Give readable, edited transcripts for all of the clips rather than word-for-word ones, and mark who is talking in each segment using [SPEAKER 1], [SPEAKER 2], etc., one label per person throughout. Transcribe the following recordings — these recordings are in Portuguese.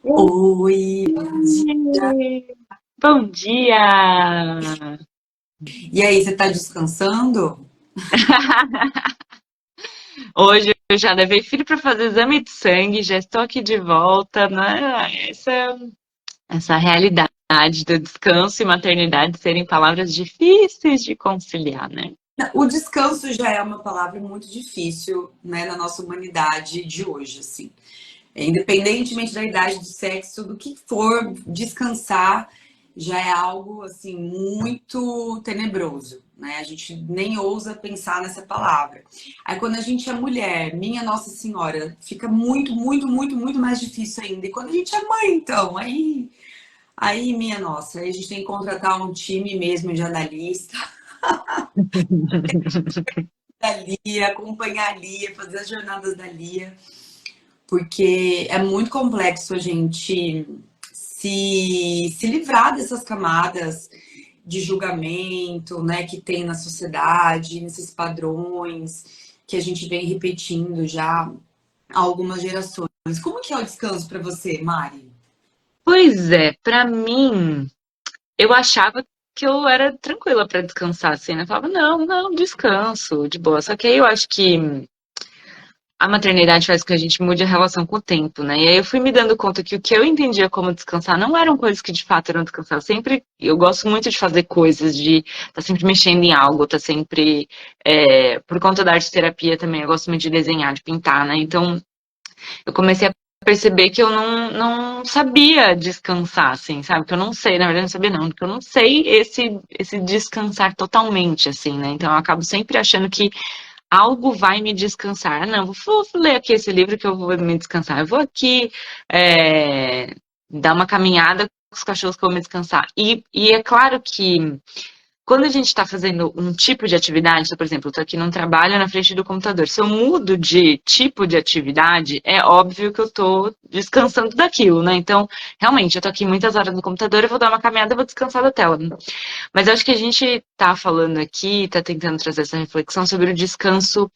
[SPEAKER 1] Oi, bom dia.
[SPEAKER 2] Oi, bom dia!
[SPEAKER 1] E aí, você tá descansando?
[SPEAKER 2] Hoje eu já levei filho para fazer exame de sangue, já estou aqui de volta, né? Essa realidade do descanso e maternidade serem palavras difíceis de conciliar, né?
[SPEAKER 1] O descanso já é uma palavra muito difícil, né, na nossa humanidade de hoje, assim. Independentemente da idade, do sexo, do que for, descansar já é algo, assim, muito tenebroso, né? A gente nem ousa pensar nessa palavra. Aí, quando a gente é mulher, minha Nossa Senhora, fica muito, muito, muito, muito mais difícil ainda. E quando a gente é mãe, então, aí, minha nossa, aí a gente tem que contratar um time mesmo de analista, da Lia, acompanhar a Lia, fazer as jornadas da Lia, porque é muito complexo a gente se livrar dessas camadas de julgamento, né, que tem na sociedade, nesses padrões que a gente vem repetindo já há algumas gerações. Como que é o descanso para você, Mari?
[SPEAKER 2] Pois é, para mim, eu achava que eu era tranquila para descansar, assim, né? Eu falava, não, não, descanso, de boa. Só que aí eu acho que a maternidade faz com que a gente mude a relação com o tempo, né? E aí eu fui me dando conta que o que eu entendia como descansar não eram coisas que de fato eram descansar. Eu gosto muito de fazer coisas, de estar tá sempre mexendo em algo, tá sempre, por conta da arte terapia também, eu gosto muito de desenhar, de pintar, né? Então eu comecei a perceber que eu não sabia descansar, assim, sabe? Que eu não sei, na verdade não sabia não, que eu não sei esse descansar totalmente, assim, né? Então eu acabo sempre achando que algo vai me descansar. Ah, não, vou ler aqui esse livro que eu vou me descansar. Eu vou aqui dar uma caminhada com os cachorros que eu vou me descansar. E é claro que quando a gente está fazendo um tipo de atividade, então, por exemplo, eu estou aqui num trabalho na frente do computador. Se eu mudo de tipo de atividade, é óbvio que eu estou descansando daquilo, né? Então, realmente, eu estou aqui muitas horas no computador, eu vou dar uma caminhada, eu vou descansar da tela. Mas eu acho que a gente está falando aqui, está tentando trazer essa reflexão sobre o descanso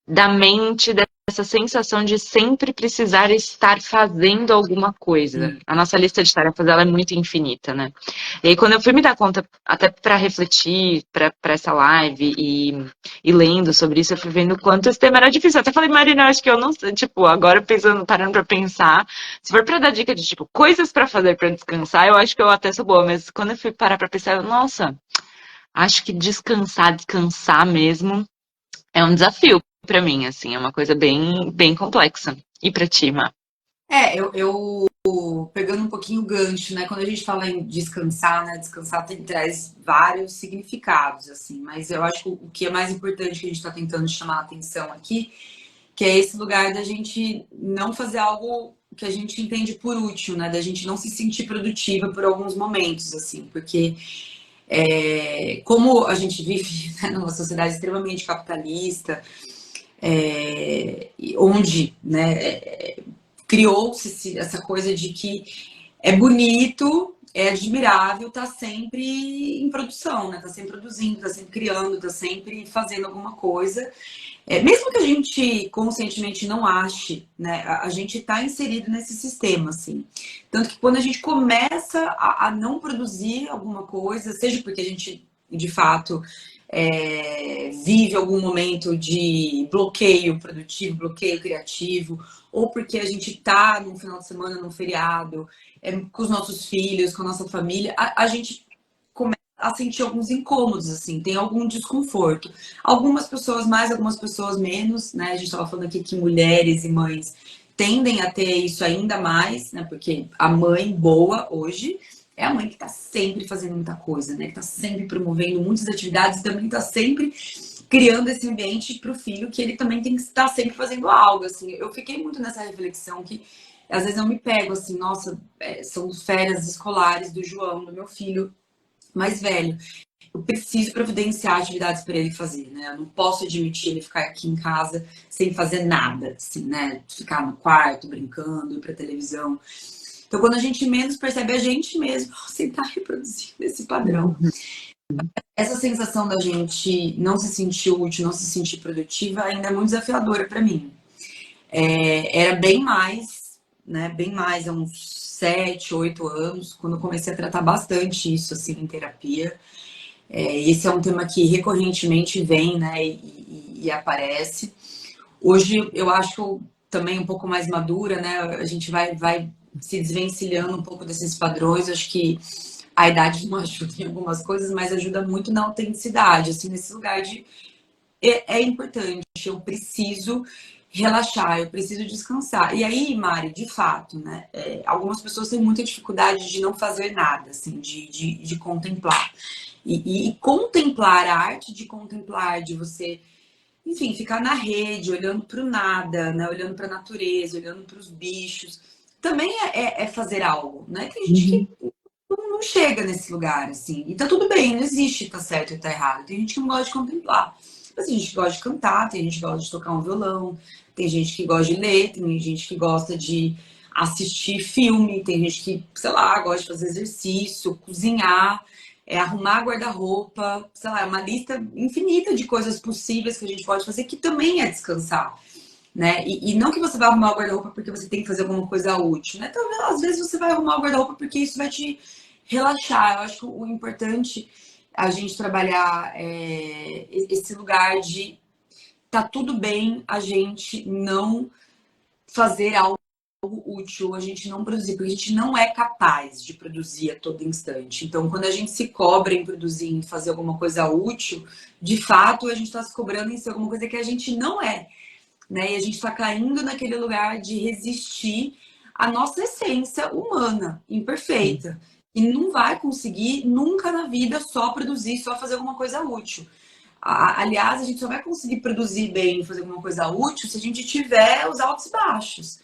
[SPEAKER 2] da mente, dessa sensação de sempre precisar estar fazendo alguma coisa. A nossa lista de tarefas ela é muito infinita, né? E aí, quando eu fui me dar conta, até para refletir para essa live e lendo sobre isso, eu fui vendo o quanto esse tema era difícil. Eu até falei, Marina, acho que eu não sei, tipo, agora pensando, parando para pensar, se for para dar dica de tipo coisas para fazer para descansar, eu acho que eu até sou boa, mas quando eu fui parar para pensar, eu, nossa, acho que descansar mesmo é um desafio pra mim, assim, é uma coisa bem complexa. E pra ti, Má?
[SPEAKER 1] Eu pegando um pouquinho o gancho, né? Quando a gente fala em descansar, né? Descansar traz vários significados, assim, mas eu acho que o que é mais importante que a gente está tentando chamar a atenção aqui, que é esse lugar da gente não fazer algo que a gente entende por útil, né? Da gente não se sentir produtiva por alguns momentos, assim, porque como a gente vive, né, numa sociedade extremamente capitalista, onde, né, criou-se essa coisa de que é bonito, é admirável, tá sempre em produção, né? Tá sempre produzindo, tá sempre criando, tá sempre fazendo alguma coisa. Mesmo que a gente conscientemente não ache, né? A gente está inserido nesse sistema, assim. Tanto que quando a gente começa a não produzir alguma coisa, seja porque a gente, de fato, vive algum momento de bloqueio produtivo, bloqueio criativo, ou porque a gente está num final de semana, num feriado, com os nossos filhos, com a nossa família, a gente começa a sentir alguns incômodos, assim, tem algum desconforto. Algumas pessoas mais, algumas pessoas menos, né? A gente estava falando aqui que mulheres e mães tendem a ter isso ainda mais, né? Porque a mãe boa hoje é a mãe que está sempre fazendo muita coisa, né? Que está sempre promovendo muitas atividades, também está sempre criando esse ambiente para o filho que ele também tem que estar sempre fazendo algo, assim. Eu fiquei muito nessa reflexão que às vezes eu me pego assim, nossa, são férias escolares do João, do meu filho mais velho. Eu preciso providenciar atividades para ele fazer, né? Eu não posso admitir ele ficar aqui em casa sem fazer nada, assim, né? Ficar no quarto brincando, ir para televisão. Então, quando a gente menos percebe a gente mesmo, você está reproduzindo esse padrão. Essa sensação da gente não se sentir útil, não se sentir produtiva, ainda é muito desafiadora para mim. Era bem mais né? Bem mais, há uns 7, 8 anos, quando eu comecei a tratar bastante isso, assim, em terapia. Esse é um tema que recorrentemente vem, né, e aparece. Hoje eu acho que eu também um pouco mais madura, né? A gente vai se desvencilhando um pouco desses padrões. Acho que a idade não ajuda em algumas coisas, mas ajuda muito na autenticidade, assim, nesse lugar de é importante, eu preciso relaxar, eu preciso descansar. E aí, Mari, de fato, né? Algumas pessoas têm muita dificuldade de não fazer nada, assim, de contemplar. E contemplar a arte de contemplar, de você, enfim, ficar na rede, olhando para o nada, né? Olhando para a natureza, olhando para os bichos, também é fazer algo, né? Tem gente que
[SPEAKER 2] Uhum.
[SPEAKER 1] não chega nesse lugar, assim. E tá tudo bem, não existe tá certo e tá errado. Tem gente que não gosta de contemplar. Mas tem gente que gosta de cantar, tem gente que gosta de tocar um violão, tem gente que gosta de ler, tem gente que gosta de assistir filme, tem gente que, sei lá, gosta de fazer exercício, cozinhar, arrumar guarda-roupa, sei lá, é uma lista infinita de coisas possíveis que a gente pode fazer que também é descansar, né? E não que você vai arrumar o guarda-roupa porque você tem que fazer alguma coisa útil, né? Talvez às vezes você vai arrumar o guarda-roupa porque isso vai te relaxar. Eu acho que o importante é a gente trabalhar esse lugar de tá tudo bem a gente não fazer algo útil, a gente não produzir, porque a gente não é capaz de produzir a todo instante. Então, quando a gente se cobra em produzir, em fazer alguma coisa útil, de fato, a gente está se cobrando em ser alguma coisa que a gente não é, né? E a gente está caindo naquele lugar de resistir à nossa essência humana, imperfeita. E não vai conseguir nunca na vida só produzir, só fazer alguma coisa útil. Aliás, a gente só vai conseguir produzir bem, fazer alguma coisa útil, se a gente tiver os altos e baixos,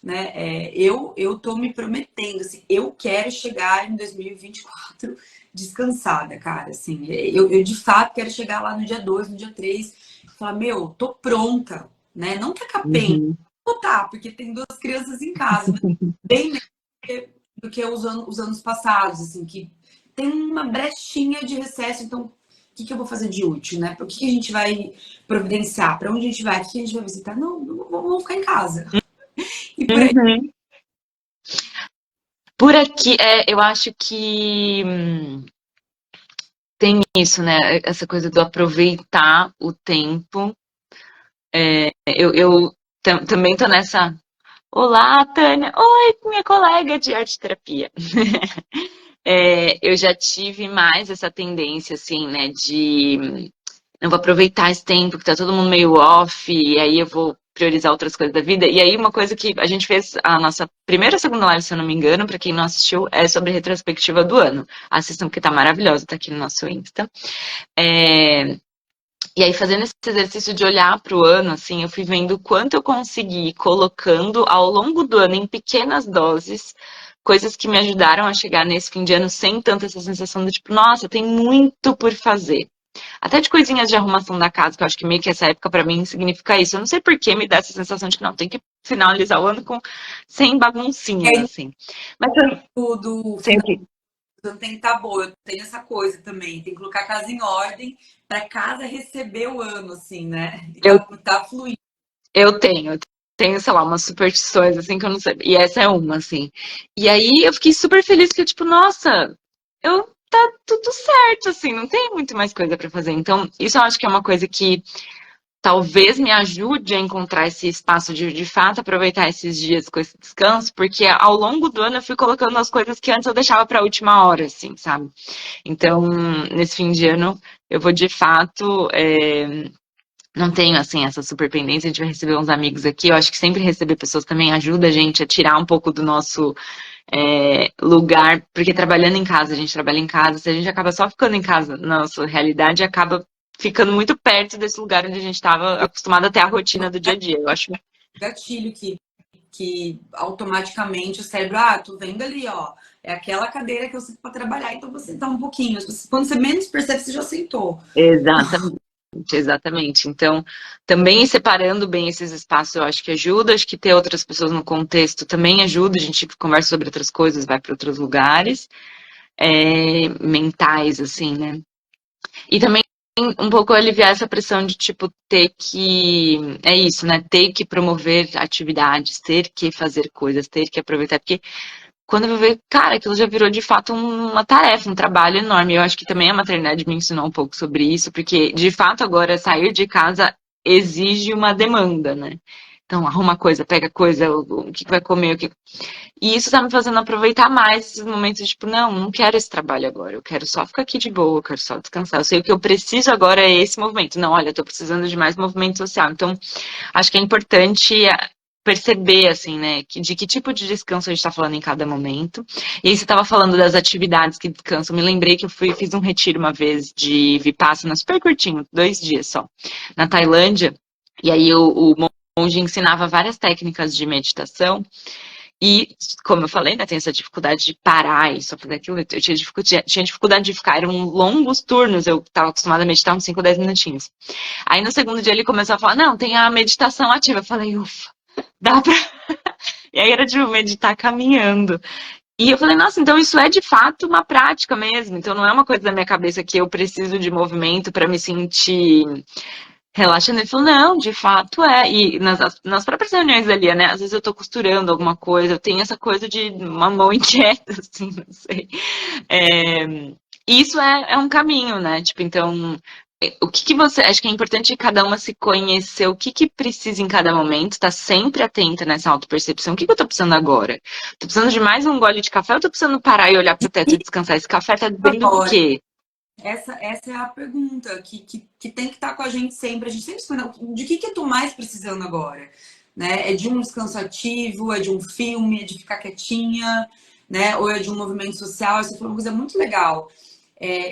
[SPEAKER 1] né? Eu tô me prometendo, assim, eu quero chegar em 2024 descansada, cara, assim, eu de fato quero chegar lá no dia 2, no dia 3, e falar, meu, tô pronta, né? Não tá capenga,
[SPEAKER 2] Uhum.
[SPEAKER 1] não tá, porque tem duas crianças em casa, mas bem menos do que os anos passados, assim, que tem uma brechinha de recesso, então o que eu vou fazer de útil, né? O que a gente vai providenciar? Para onde a gente vai? O que a gente vai visitar? Não, vamos ficar em casa. E por aí.
[SPEAKER 2] Uhum. Por aqui, eu acho que tem isso, né? Essa coisa do aproveitar o tempo. Eu também tô nessa. Olá, Tânia. Oi, minha colega de arte terapia. Eu já tive mais essa tendência, assim, né, de não vou aproveitar esse tempo que tá todo mundo meio off, e aí eu vou priorizar outras coisas da vida. E aí, uma coisa que a gente fez, a nossa primeira ou segunda live, se eu não me engano, pra quem não assistiu, é sobre retrospectiva do ano. Assistam, porque tá maravilhosa, tá aqui no nosso Insta. É, E aí, fazendo esse exercício de olhar para o ano, assim, eu fui vendo o quanto eu consegui ir colocando ao longo do ano, em pequenas doses, coisas que me ajudaram a chegar nesse fim de ano sem tanta essa sensação de tipo, nossa, tem muito por fazer. Até de coisinhas de arrumação da casa, que eu acho que meio que essa época para mim significa isso. Eu não sei por que me dá essa sensação de que não, tem que finalizar o ano sem baguncinhas,
[SPEAKER 1] É
[SPEAKER 2] assim. Mas eu
[SPEAKER 1] do
[SPEAKER 2] sei o
[SPEAKER 1] final
[SPEAKER 2] quê?
[SPEAKER 1] do ano tem que estar boa. Eu tenho essa coisa também. Tem que colocar a casa em ordem para casa receber o ano, assim, né? E
[SPEAKER 2] Eu,
[SPEAKER 1] tá fluindo.
[SPEAKER 2] eu tenho, sei lá, umas superstições, assim, que eu não sei. E essa é uma, assim. E aí eu fiquei super feliz que, tipo, nossa, tá tudo certo, assim, não tem muito mais coisa pra fazer. Então, isso eu acho que é uma coisa que talvez me ajude a encontrar esse espaço de fato aproveitar esses dias com esse descanso, porque ao longo do ano eu fui colocando as coisas que antes eu deixava pra última hora, assim, sabe? Então, nesse fim de ano, eu vou de fato. Não tenho, assim, essa super pendência. A gente vai receber uns amigos aqui. Eu acho que sempre receber pessoas também ajuda a gente a tirar um pouco do nosso lugar, porque trabalhando em casa, a gente trabalha em casa, se a gente acaba só ficando em casa, na nossa realidade acaba ficando muito perto desse lugar onde a gente estava acostumado a ter a rotina do dia a dia. Eu acho.
[SPEAKER 1] Gatilho que automaticamente o cérebro, tô vendo ali, ó, é aquela cadeira que eu sinto para trabalhar, então você tá um pouquinho. Quando você menos percebe, você já sentou.
[SPEAKER 2] Exatamente. Exatamente. Então, também separando bem esses espaços, eu acho que ajuda. Acho que ter outras pessoas no contexto também ajuda. A gente conversa sobre outras coisas, vai para outros lugares mentais, assim, né? E também um pouco aliviar essa pressão de, tipo, ter que. É isso, né? Ter que promover atividades, ter que fazer coisas, ter que aproveitar. Porque quando eu vou ver, cara, aquilo já virou de fato uma tarefa, um trabalho enorme. Eu acho que também a maternidade me ensinou um pouco sobre isso, porque de fato agora sair de casa exige uma demanda, né? Então, arruma coisa, pega coisa, o que vai comer, o que. E isso tá me fazendo aproveitar mais esses momentos, tipo, não quero esse trabalho agora, eu quero só ficar aqui de boa, eu quero só descansar. Eu sei o que eu preciso agora é esse movimento. Não, olha, eu tô precisando de mais movimento social. Então, acho que é importante perceber, assim, né, de que tipo de descanso a gente está falando em cada momento. E aí você estava falando das atividades que descansam. Me lembrei que fiz um retiro uma vez de Vipassana, super curtinho, 2 dias só, na Tailândia. E aí o monge ensinava várias técnicas de meditação. E, como eu falei, né, tem essa dificuldade de parar e só fazer aquilo. Eu tinha dificuldade de ficar, eram longos turnos, eu estava acostumada a meditar uns 5, 10 minutinhos. Aí no segundo dia ele começou a falar, não, tem a meditação ativa. Eu falei, ufa, dá pra. E aí era tipo meditar caminhando. E eu falei, nossa, então isso é de fato uma prática mesmo. Então não é uma coisa da minha cabeça que eu preciso de movimento para me sentir relaxando. Ele falou, não, de fato é. E nas próprias reuniões ali, né? Às vezes eu tô costurando alguma coisa, eu tenho essa coisa de uma mão inquieta, assim, não sei. É, isso é um caminho, né? Tipo, então, o que que você. Acho que é importante cada uma se conhecer o que que precisa em cada momento, tá sempre atenta nessa autopercepção. O que que eu tô precisando agora? Tô precisando de mais um gole de café ou tô precisando parar e olhar pro teto e descansar? Esse café tá dizendo o
[SPEAKER 1] Agora,
[SPEAKER 2] quê?
[SPEAKER 1] essa é a pergunta que tem que estar com a gente sempre. A gente sempre se pergunta, de que eu tô mais precisando agora? Né? É de um descanso ativo, é de um filme, é de ficar quietinha, né? Ou é de um movimento social? Isso foi uma coisa muito legal.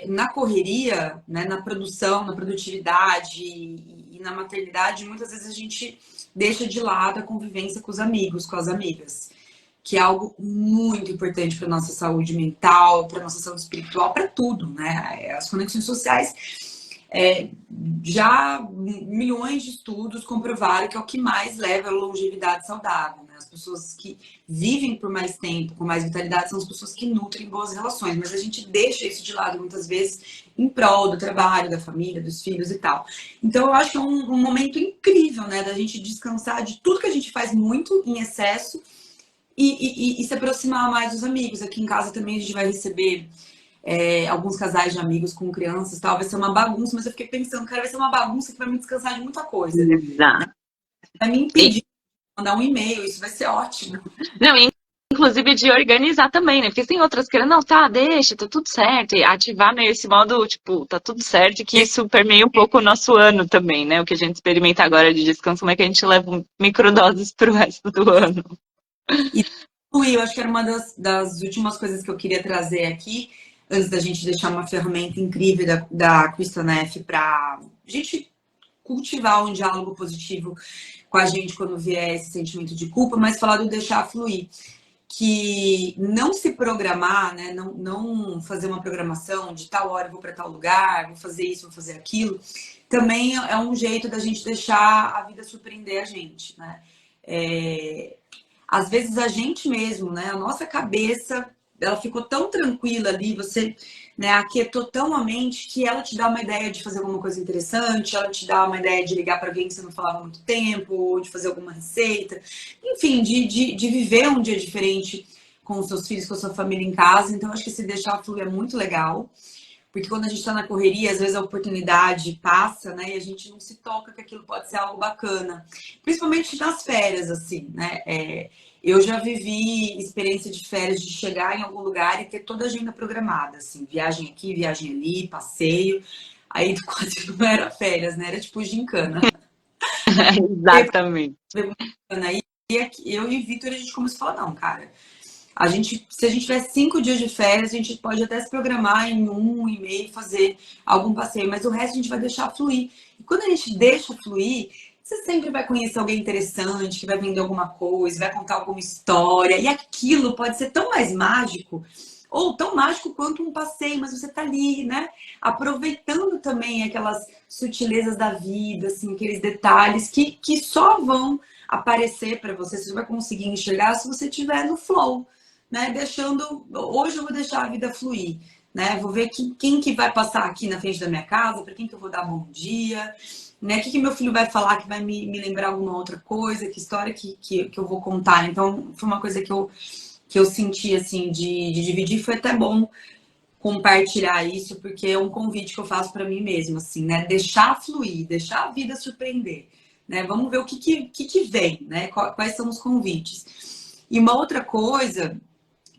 [SPEAKER 1] Na correria, né, na produção, na produtividade e na maternidade, muitas vezes a gente deixa de lado a convivência com os amigos, com as amigas, que é algo muito importante para nossa saúde mental, para nossa saúde espiritual, para tudo, né? As conexões sociais, é, já milhões de estudos comprovaram que é o que mais leva à longevidade saudável, né? As pessoas que vivem por mais tempo, com mais vitalidade, são as pessoas que nutrem boas relações, mas a gente deixa isso de lado muitas vezes em prol do trabalho, da família, dos filhos e tal. Então eu acho que é um momento incrível, né, da gente descansar de tudo que a gente faz muito em excesso e se aproximar mais dos amigos. Aqui em casa também a gente vai receber alguns casais de amigos com crianças e tal. Vai ser uma bagunça, mas eu fiquei pensando, cara, vai ser uma bagunça que vai me descansar de muita coisa.
[SPEAKER 2] Exato.
[SPEAKER 1] Vai me
[SPEAKER 2] E,
[SPEAKER 1] impedir de mandar um e-mail, isso vai ser ótimo.
[SPEAKER 2] não, inclusive de organizar também, né? Porque tem outras que, não, tá, deixa, tá tudo certo. E ativar meio esse modo, tipo, tá tudo certo, que isso permeia um pouco o nosso ano também, né? O que a gente experimenta agora de descanso, como é que a gente leva microdoses pro resto do ano.
[SPEAKER 1] E eu acho que era uma das últimas coisas que eu queria trazer aqui, antes da gente deixar uma ferramenta incrível da Questionef para a gente cultivar um diálogo positivo com a gente quando vier esse sentimento de culpa, mas falar do deixar fluir. Que não se programar, né? Não fazer uma programação de tal hora eu vou para tal lugar, vou fazer isso, vou fazer aquilo, também é um jeito da gente deixar a vida surpreender a gente, né? Às vezes a gente mesmo, né? A nossa cabeça, ela ficou tão tranquila ali, você, né, aquietou tão a mente que ela te dá uma ideia de fazer alguma coisa interessante, ela te dá uma ideia de ligar para alguém que você não falava há muito tempo, ou de fazer alguma receita, enfim, de viver um dia diferente com os seus filhos, com a sua família em casa. Então, acho que se deixar fluir é muito legal. Porque quando a gente está na correria, às vezes a oportunidade passa, né? E a gente não se toca que aquilo pode ser algo bacana. Principalmente nas férias, assim, né? Eu já vivi experiência de férias de chegar em algum lugar e ter toda a agenda programada, assim, viagem aqui, viagem ali, passeio. Aí quase não era férias, né? Era tipo gincana.
[SPEAKER 2] Exatamente.
[SPEAKER 1] Aí eu e Vitor, a gente começou a falar, não, cara. Se a gente tiver 5 dias de férias, a gente pode até se programar em 1 e meio, fazer algum passeio, mas o resto a gente vai deixar fluir. E quando a gente deixa fluir, você sempre vai conhecer alguém interessante, que vai vender alguma coisa, vai contar alguma história, e aquilo pode ser tão mais mágico, ou tão mágico quanto um passeio, mas você tá ali, né? Aproveitando também aquelas sutilezas da vida, assim, aqueles detalhes que só vão aparecer para você, você vai conseguir enxergar se você estiver no flow, né? Deixando. Hoje eu vou deixar a vida fluir. né? Vou ver quem que vai passar aqui na frente da minha casa, para quem que eu vou dar bom dia, né? O que meu filho vai falar que vai me lembrar alguma outra coisa, que história que eu vou contar. Então, foi uma coisa que eu senti, assim, de dividir. Foi até bom compartilhar isso, porque é um convite que eu faço para mim mesma, assim, né? Deixar fluir, deixar a vida surpreender, né? Vamos ver o que vem, né? Quais são os convites. E uma outra coisa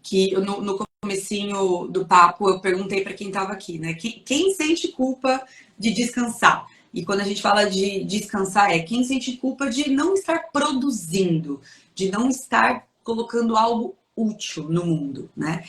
[SPEAKER 1] que no comecinho do papo eu perguntei para quem estava aqui, né? Quem sente culpa de descansar? E quando a gente fala de descansar, é quem sente culpa de não estar produzindo, de não estar colocando algo útil no mundo, né?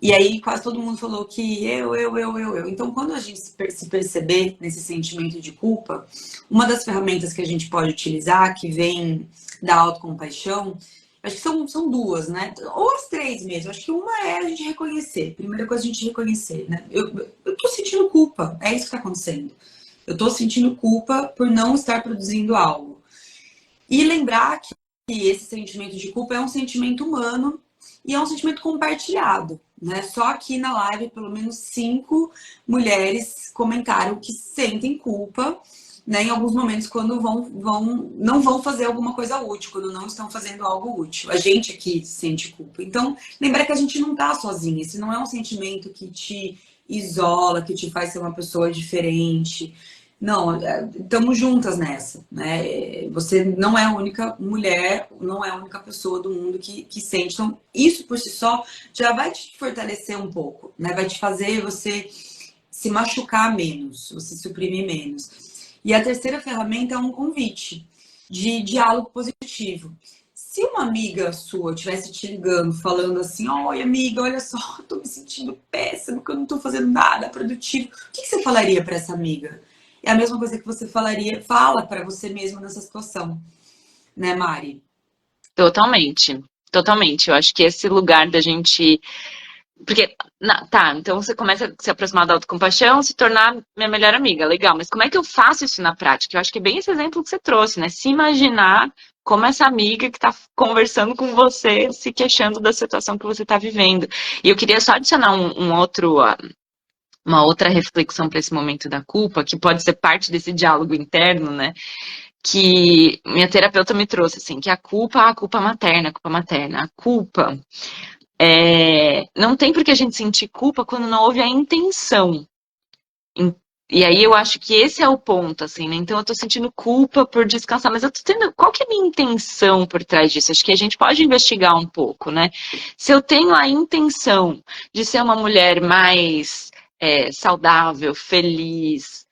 [SPEAKER 1] E aí quase todo mundo falou que eu. Então, quando a gente se perceber nesse sentimento de culpa, uma das ferramentas que a gente pode utilizar, que vem da autocompaixão, acho que são duas, né? Ou as três mesmo. Acho que uma é a gente reconhecer. Primeira coisa, a gente reconhecer, né? Eu tô sentindo culpa. É isso que tá acontecendo. Eu tô sentindo culpa por não estar produzindo algo. E lembrar que esse sentimento de culpa é um sentimento humano e é um sentimento compartilhado, né? Só aqui na live, pelo menos 5 mulheres comentaram que sentem culpa, né? Em alguns momentos, quando não vão fazer alguma coisa útil, quando não estão fazendo algo útil. A gente aqui sente culpa. Então, lembrar que a gente não tá sozinha. Esse não é um sentimento que te isola, que te faz ser uma pessoa diferente. Não, estamos juntas nessa, né? Você não é a única mulher, não é a única pessoa do mundo que sente. Então, isso por si só já vai te fortalecer um pouco, né? Vai te fazer você se machucar menos, você se suprimir menos. E a terceira ferramenta é um convite de diálogo positivo. Se uma amiga sua estivesse te ligando, falando assim, oi amiga, olha só, eu tô me sentindo péssimo, que eu não tô fazendo nada produtivo, o que você falaria para essa amiga? É a mesma coisa que você fala para você mesma nessa situação, né, Mari?
[SPEAKER 2] Totalmente. Totalmente. Eu acho que esse lugar da gente. Porque, tá, então você começa a se aproximar da autocompaixão, se tornar minha melhor amiga, legal, mas como é que eu faço isso na prática? Eu acho que é bem esse exemplo que você trouxe, né? Se imaginar como essa amiga que tá conversando com você, se queixando da situação que você tá vivendo. E eu queria só adicionar uma outra reflexão para esse momento da culpa, que pode ser parte desse diálogo interno, né? Que minha terapeuta me trouxe, assim, que a culpa materna, a culpa materna, a culpa. Não tem por que a gente sentir culpa quando não houve a intenção. E aí eu acho que esse é o ponto, assim, né? Então eu tô sentindo culpa por descansar, mas eu tô tendo. Qual que é a minha intenção por trás disso? Acho que a gente pode investigar um pouco, né? Se eu tenho a intenção de ser uma mulher mais saudável, feliz,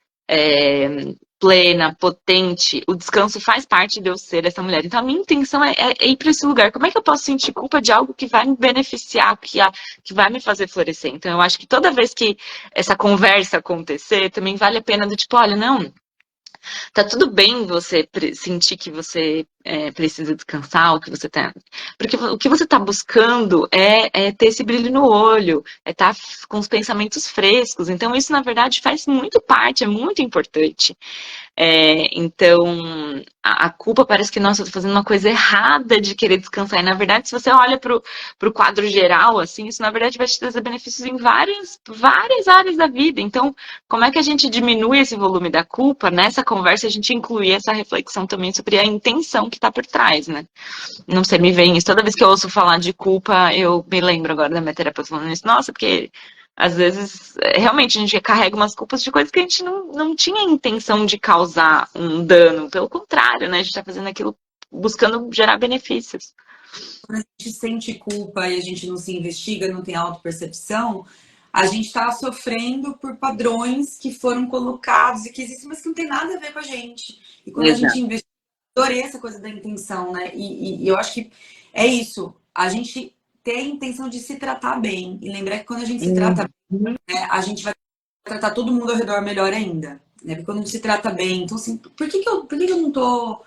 [SPEAKER 2] plena, potente, o descanso faz parte de eu ser essa mulher. Então, a minha intenção é ir para esse lugar. Como é que eu posso sentir culpa de algo que vai me beneficiar, que vai me fazer florescer? Então, eu acho que toda vez que essa conversa acontecer, também vale a pena do tipo, olha, não, tá tudo bem você sentir que você precisa descansar, o que você tá. Porque o que você tá buscando é ter esse brilho no olho, é estar com os pensamentos frescos. Então, isso, na verdade, faz muito parte, é muito importante. Então, a culpa parece que, nossa, eu tô fazendo uma coisa errada de querer descansar. E, na verdade, se você olha pro quadro geral, assim, isso, na verdade, vai te trazer benefícios em várias áreas da vida. Então, como é que a gente diminui esse volume da culpa? Nessa conversa, a gente incluir essa reflexão também sobre a intenção que tá por trás, né? Não sei, me vem isso. Toda vez que eu ouço falar de culpa, eu me lembro agora da minha terapeuta falando isso. Nossa, porque às vezes, realmente, a gente carrega umas culpas de coisas que a gente não tinha intenção de causar um dano. Pelo contrário, né? A gente tá fazendo aquilo buscando gerar benefícios.
[SPEAKER 1] Quando a gente sente culpa e a gente não se investiga, não tem autopercepção, a gente está sofrendo por padrões que foram colocados e que existem, mas que não tem nada a ver com a gente. E quando a gente
[SPEAKER 2] Exato.
[SPEAKER 1] investiga, adorei essa coisa da intenção, né? E eu acho que é isso. A gente ter a intenção de se tratar bem. E lembrar que quando a gente se trata
[SPEAKER 2] Uhum.
[SPEAKER 1] bem, né, a gente vai tratar todo mundo ao redor melhor ainda. Né? Porque quando a gente se trata bem, então assim, por que eu não tô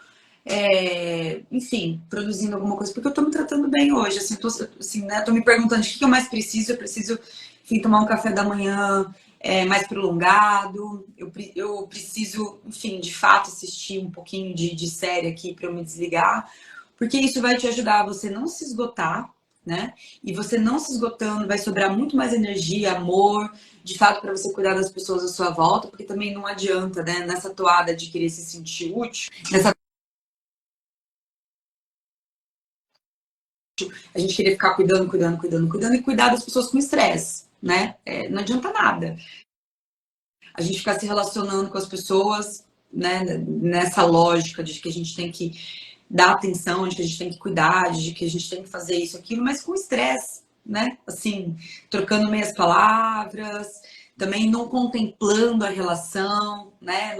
[SPEAKER 1] enfim, produzindo alguma coisa, porque eu tô me tratando bem hoje, assim, assim, né, tô me perguntando o que eu mais preciso, eu preciso, enfim, tomar um café da manhã mais prolongado, eu preciso, enfim, de fato, assistir um pouquinho de série aqui para eu me desligar, porque isso vai te ajudar a você não se esgotar, né? E você não se esgotando, vai sobrar muito mais energia, amor, de fato, para você cuidar das pessoas à sua volta, porque também não adianta, né? Nessa toada de querer se sentir útil, nessa a gente querer ficar cuidando e cuidar das pessoas com estresse, né? Não adianta nada. A gente ficar se relacionando com as pessoas, né? Nessa lógica de que a gente tem que dar atenção, de que a gente tem que cuidar, de que a gente tem que fazer isso, aquilo, mas com estresse, né? Assim, trocando meias palavras, também não contemplando a relação, né?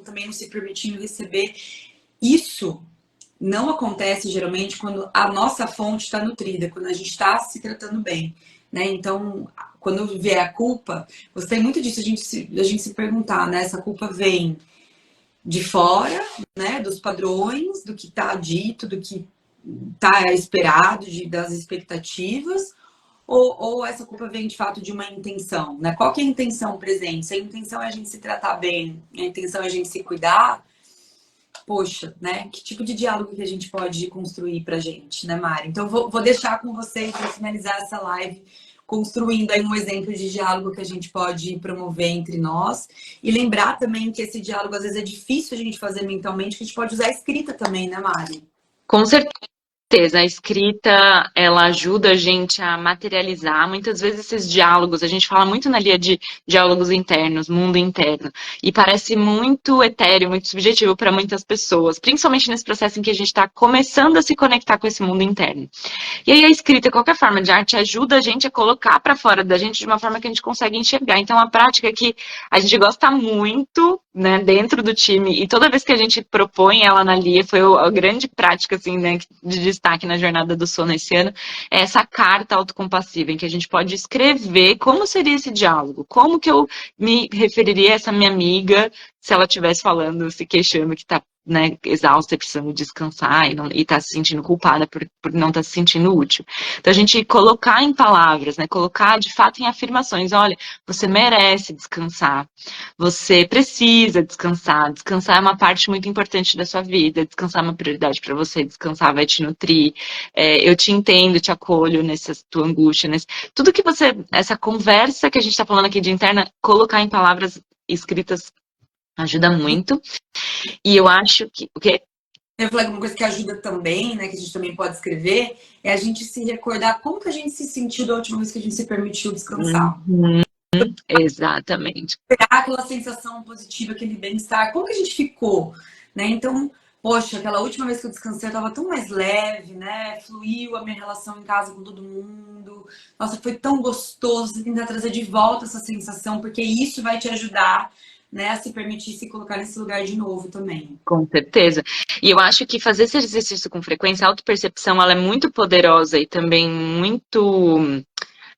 [SPEAKER 1] Também não se permitindo receber. Isso não acontece geralmente quando a nossa fonte está nutrida, quando a gente está se tratando bem, né? Então, quando vier a culpa, gostei muito disso, a gente se perguntar, né? Essa culpa vem de fora, né? Dos padrões, do que está dito, do que está esperado, das expectativas, ou essa culpa vem de fato de uma intenção, né? Qual que é a intenção presente? Se a intenção é a gente se tratar bem, a intenção é a gente se cuidar, poxa, né? Que tipo de diálogo que a gente pode construir pra gente, né, Mari? Então, vou deixar com vocês para finalizar essa live, construindo aí um exemplo de diálogo que a gente pode promover entre nós. E lembrar também que esse diálogo, às vezes, é difícil a gente fazer mentalmente, que a gente pode usar a escrita também, né, Mari?
[SPEAKER 2] Com certeza. A escrita, ela ajuda a gente a materializar muitas vezes esses diálogos. A gente fala muito na linha de diálogos internos, mundo interno, e parece muito etéreo, muito subjetivo para muitas pessoas, principalmente nesse processo em que a gente está começando a se conectar com esse mundo interno. E aí a escrita, qualquer forma de arte, ajuda a gente a colocar para fora da gente de uma forma que a gente consegue enxergar. Então, a prática que a gente gosta muito, né, dentro do time, e toda vez que a gente propõe ela na Lia, foi a grande prática, assim, né, de destaque na Jornada do Sono esse ano, é essa carta autocompassiva, em que a gente pode escrever como seria esse diálogo, como que eu me referiria a essa minha amiga se ela estivesse falando, se queixando que está, né, exausta e precisando descansar e tá se sentindo culpada por não estar se sentindo útil. Então, a gente colocar em palavras, né, colocar de fato em afirmações, olha, você merece descansar, você precisa descansar, descansar é uma parte muito importante da sua vida, descansar é uma prioridade para você, descansar vai te nutrir, eu te entendo, te acolho nessa tua angústia, tudo que você, essa conversa que a gente está falando aqui de interna, colocar em palavras escritas ajuda muito. E eu acho que o que
[SPEAKER 1] Eu falei uma coisa que ajuda também, né, que a gente também pode escrever, é a gente se recordar como que a gente se sentiu da última vez que a gente se permitiu descansar.
[SPEAKER 2] Exatamente.
[SPEAKER 1] Pegar aquela sensação positiva, aquele bem-estar, como que a gente ficou, né? Então, poxa, aquela última vez que eu descansei, eu tava tão mais leve, né? Fluiu a minha relação em casa com todo mundo. Nossa, foi tão gostoso. Você tentar trazer de volta essa sensação, porque isso vai te ajudar, né, a se permitir se colocar nesse lugar de novo também.
[SPEAKER 2] Com certeza. E eu acho que fazer esse exercício com frequência, a autopercepção, ela é muito poderosa e também muito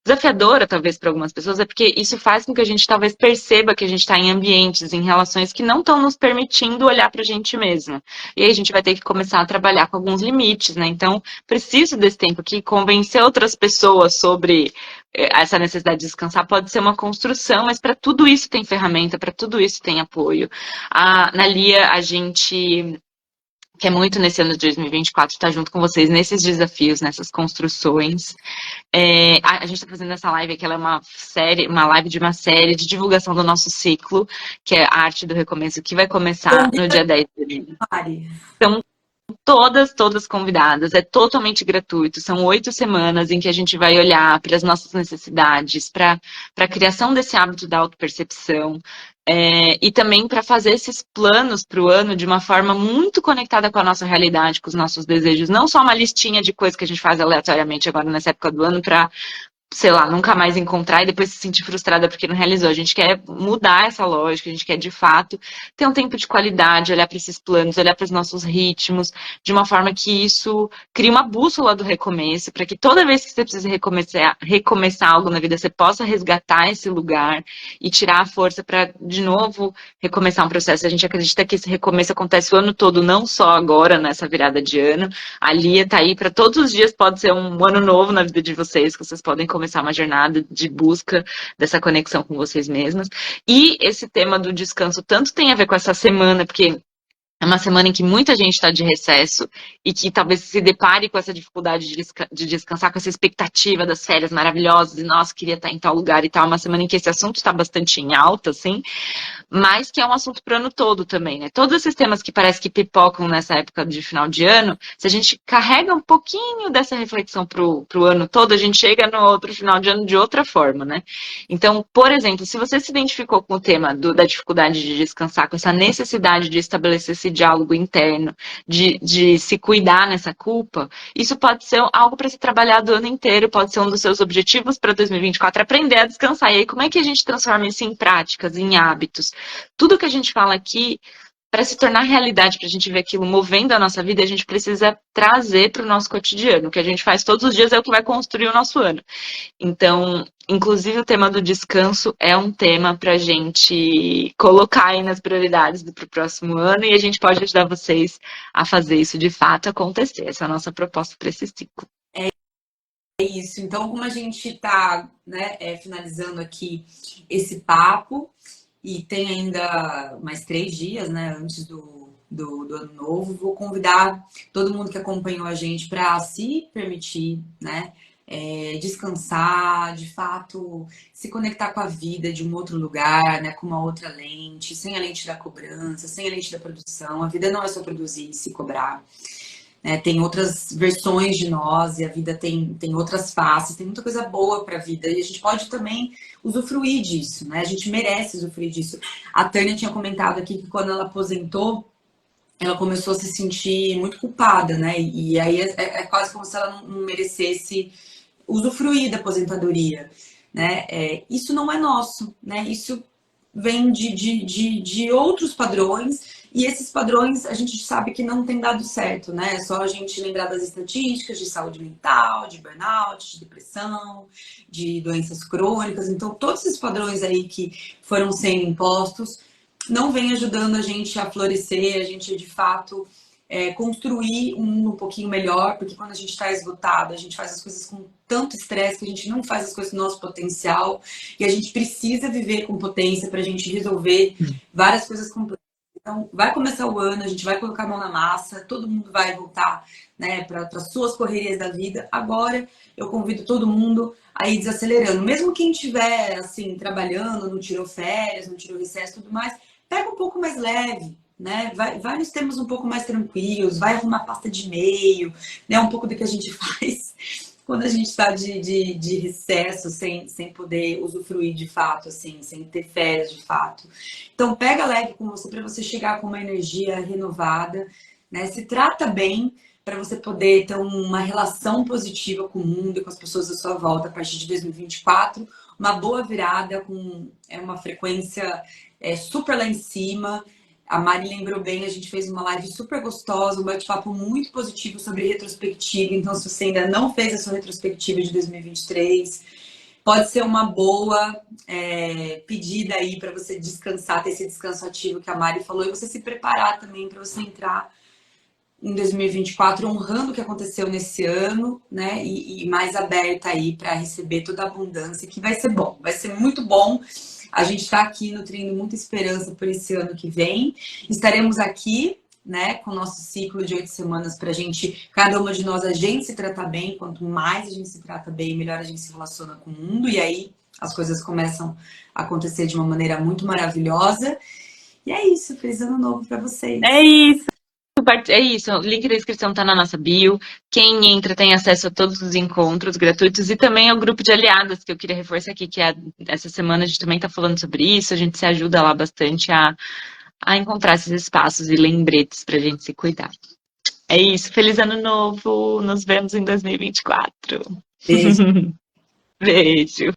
[SPEAKER 2] desafiadora, talvez, para algumas pessoas, é porque isso faz com que a gente talvez perceba que a gente está em ambientes, em relações que não estão nos permitindo olhar para a gente mesma. E aí a gente vai ter que começar a trabalhar com alguns limites, né? Então, preciso desse tempo aqui, convencer outras pessoas sobre essa necessidade de descansar pode ser uma construção, mas para tudo isso tem ferramenta, para tudo isso tem apoio. Na Lia, a gente quer muito nesse ano de 2024 estar junto com vocês nesses desafios, nessas construções. A gente está fazendo essa live aqui, ela é uma live de uma série de divulgação do nosso ciclo, que é a Arte do Recomeço, que vai começar no dia 10 de junho. Então, todas convidadas, é totalmente gratuito, são 8 semanas em que a gente vai olhar para as nossas necessidades, para a criação desse hábito da autopercepção, e também para fazer esses planos para o ano de uma forma muito conectada com a nossa realidade, com os nossos desejos, não só uma listinha de coisas que a gente faz aleatoriamente agora nessa época do ano para, sei lá, nunca mais encontrar e depois se sentir frustrada porque não realizou. A gente quer mudar essa lógica, a gente quer, de fato, ter um tempo de qualidade, olhar para esses planos, olhar para os nossos ritmos, de uma forma que isso crie uma bússola do recomeço, para que toda vez que você precisa recomeçar algo na vida, você possa resgatar esse lugar e tirar a força para, de novo, recomeçar um processo. A gente acredita que esse recomeço acontece o ano todo, não só agora, nessa virada de ano. A Lia está aí para todos os dias, pode ser um ano novo na vida de vocês, que vocês podem começar uma jornada de busca dessa conexão com vocês mesmas. E esse tema do descanso tanto tem a ver com essa semana, porque É uma semana em que muita gente está de recesso e que talvez se depare com essa dificuldade de descansar, com essa expectativa das férias maravilhosas e, nossa, queria estar em tal lugar e tal. É uma semana em que esse assunto está bastante em alta, assim, mas que é um assunto para o ano todo também, né? Todos esses temas que parece que pipocam nessa época de final de ano, se a gente carrega um pouquinho dessa reflexão para o ano todo, a gente chega no outro final de ano de outra forma, né? Então, por exemplo, se você se identificou com o tema da dificuldade de descansar, com essa necessidade de estabelecer esse diálogo interno, de se cuidar nessa culpa, isso pode ser algo para se trabalhar do ano inteiro, pode ser um dos seus objetivos para 2024, aprender a descansar. E aí, como é que a gente transforma isso em práticas, em hábitos? Tudo que a gente fala aqui, para se tornar realidade, para a gente ver aquilo movendo a nossa vida, a gente precisa trazer para o nosso cotidiano. O que a gente faz todos os dias é o que vai construir o nosso ano. Então, inclusive o tema do descanso é um tema para a gente colocar aí nas prioridades para o próximo ano e a gente pode ajudar vocês a fazer isso de fato acontecer. Essa é a nossa proposta para esse ciclo.
[SPEAKER 1] É isso. Então, como a gente está, né, finalizando aqui esse papo e tem ainda mais 3 dias, né, antes do ano novo, vou convidar todo mundo que acompanhou a gente para se permitir, né, descansar, de fato, se conectar com a vida de um outro lugar, né, com uma outra lente, sem a lente da cobrança, sem a lente da produção. A vida não é só produzir e se cobrar. Tem outras versões de nós e a vida tem outras faces, tem muita coisa boa para a vida e a gente pode também usufruir disso, né? A gente merece usufruir disso. A Tânia tinha comentado aqui que quando ela aposentou, ela começou a se sentir muito culpada, né? E aí é quase como se ela não merecesse usufruir da aposentadoria, né? Isso não é nosso, né? Isso vem de outros padrões, e esses padrões a gente sabe que não tem dado certo, né? É só a gente lembrar das estatísticas de saúde mental, de burnout, de depressão, de doenças crônicas. Então, todos esses padrões aí que foram sendo impostos não vem ajudando a gente a florescer, a gente de fato construir um mundo um pouquinho melhor, porque quando a gente está esgotado, a gente faz as coisas com tanto estresse que a gente não faz as coisas no nosso potencial e a gente precisa viver com potência para a gente resolver várias coisas com potência. Então, vai começar o ano, a gente vai colocar a mão na massa, todo mundo vai voltar, né, para as suas correrias da vida. Agora, eu convido todo mundo a ir desacelerando. Mesmo quem estiver, assim, trabalhando, não tirou férias, não tirou recesso e tudo mais, pega um pouco mais leve, né? Vai nos temas um pouco mais tranquilos, vai arrumar pasta de e-mail, né? Um pouco do que a gente faz quando a gente está de recesso, sem poder usufruir de fato, assim, sem ter férias de fato. Então, pega leve com você para você chegar com uma energia renovada, né? Se trata bem para você poder ter uma relação positiva com o mundo e com as pessoas à sua volta a partir de 2024. Uma boa virada com uma frequência super lá em cima. A Mari lembrou bem, a gente fez uma live super gostosa, um bate-papo muito positivo sobre retrospectiva. Então, se você ainda não fez a sua retrospectiva de 2023, pode ser uma boa pedida aí para você descansar, ter esse descanso ativo que a Mari falou, e você se preparar também para você entrar em 2024 honrando o que aconteceu nesse ano, né? E mais aberta aí para receber toda a abundância, que vai ser bom, vai ser muito bom. A gente está aqui nutrindo muita esperança por esse ano que vem. Estaremos aqui, né, com o nosso ciclo de 8 semanas para a gente, cada uma de nós, a gente se tratar bem. Quanto mais a gente se trata bem, melhor a gente se relaciona com o mundo. E aí as coisas começam a acontecer de uma maneira muito maravilhosa. E é isso. Feliz ano novo para vocês.
[SPEAKER 2] É isso. É isso, o link da inscrição está na nossa bio. Quem entra tem acesso a todos os encontros gratuitos e também ao grupo de aliadas, que eu queria reforçar aqui, que essa semana a gente também está falando sobre isso, a gente se ajuda lá bastante a encontrar esses espaços e lembretes para a gente se cuidar. É isso, feliz ano novo, nos vemos em 2024.
[SPEAKER 1] Beijo.
[SPEAKER 2] Beijo.